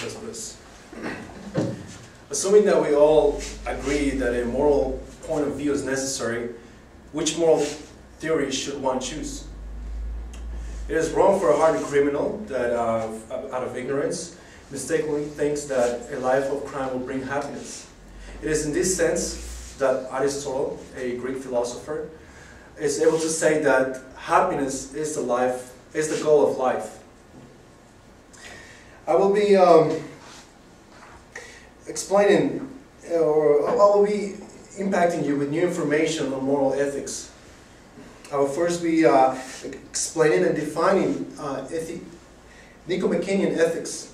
discuss this. Assuming that we all agree that a moral point of view is necessary, which moral theory should one choose? It is wrong for a hardened criminal that, out of ignorance, mistakenly thinks that a life of crime will bring happiness. It is in this sense that Aristotle, a Greek philosopher, is able to say that happiness is the goal of life. I will be explaining, or I will be impacting you with new information on moral ethics. I will first be explaining and defining Nicomachean ethics,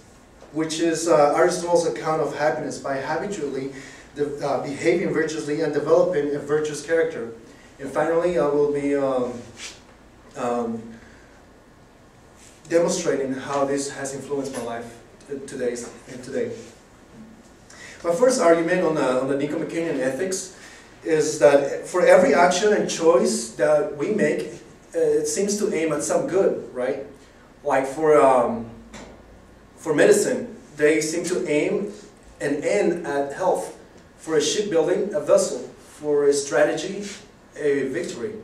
which is Aristotle's account of happiness by habitually behaving virtuously and developing a virtuous character. And finally, I will be demonstrating how this has influenced my life today. My first argument on the Nicomachean ethics is that for every action and choice that we make, it seems to aim at some good, right? Like for medicine, they seem to aim and end at health. For a shipbuilding, a vessel. For a strategy, a victory.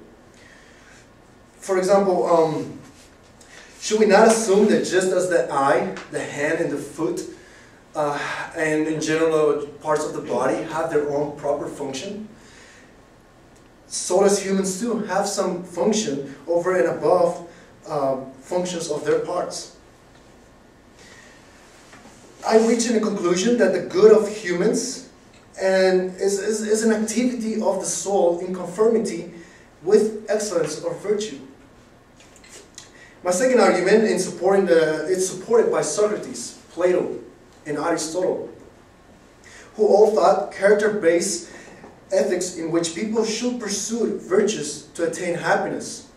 For example, should we not assume that just as the eye, the hand, and the foot, and in general parts of the body have their own proper function, so does humans too have some function over and above functions of their parts. I reach a conclusion that the good of humans is an activity of the soul in conformity with excellence or virtue. My second argument in supporting it's supported by Socrates, Plato, and Aristotle, who all thought character-based ethics in which people should pursue virtues to attain happiness,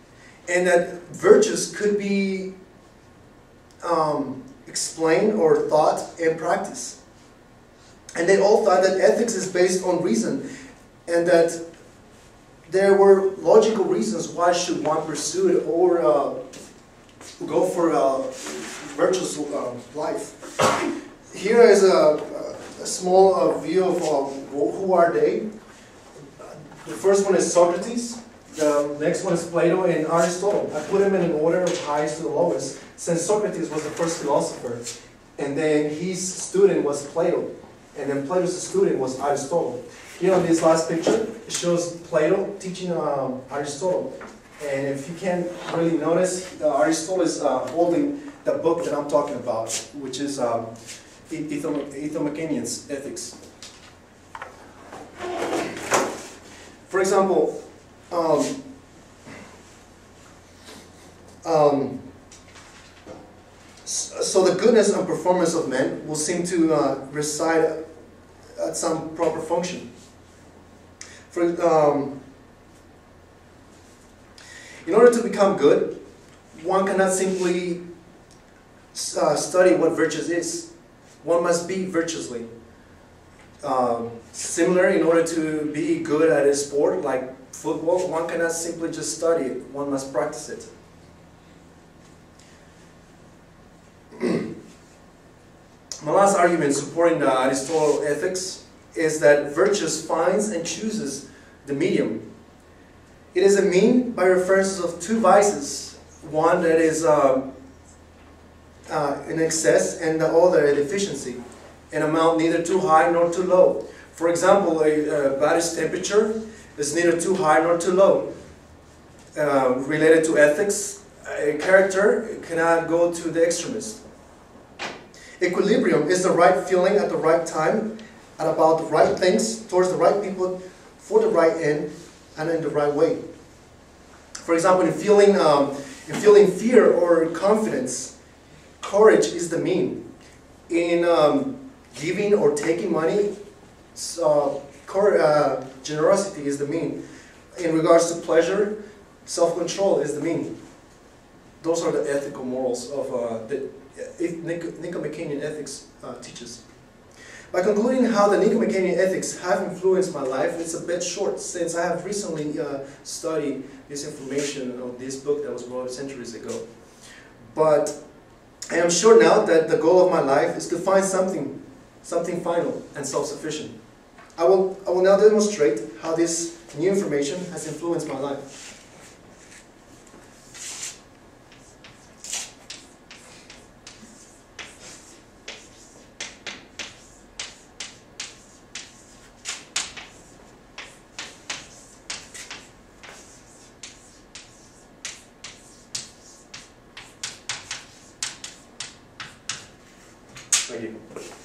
and that virtues could be explained or thought and practiced. And they all thought that ethics is based on reason, and that there were logical reasons why should one pursue it or go for a virtuous life. Here is a small view of who are they. The first one is Socrates, the next one is Plato and Aristotle. I put them in an order of highest to the lowest, since Socrates was the first philosopher, and then his student was Plato. And then Plato's student was Aristotle. Here on this last picture, it shows Plato teaching Aristotle. And if you can really notice, Aristotle is holding the book that I'm talking about, which is Nicomachean's Ethics. For example, so the goodness and performance of men will seem to reside at some proper function. In order to become good, one cannot simply study what virtues is. One must be virtuously. Similar, in order to be good at a sport like football, one cannot simply just study it. One must practice it. My last argument supporting the Aristotle ethics is that virtue finds and chooses the medium. It is a mean by reference of two vices, one that is in excess and the other a deficiency, an amount neither too high nor too low. For example, a body's temperature is neither too high nor too low. Related to ethics, a character cannot go to the extremist. Equilibrium is the right feeling at the right time, and about the right things, towards the right people, for the right end, and in the right way. For example, in feeling fear or confidence, courage is the mean. In giving or taking money, generosity is the mean. In regards to pleasure, self-control is the mean. Those are the ethical morals of the Nicomachean ethics teaches. By concluding how the Nicomachean ethics have influenced my life, it's a bit short since I have recently studied this information of this book that was wrote centuries ago. But And I'm sure now that the goal of my life is to find something final and self-sufficient. I will now demonstrate how this new information has influenced my life. Thank you.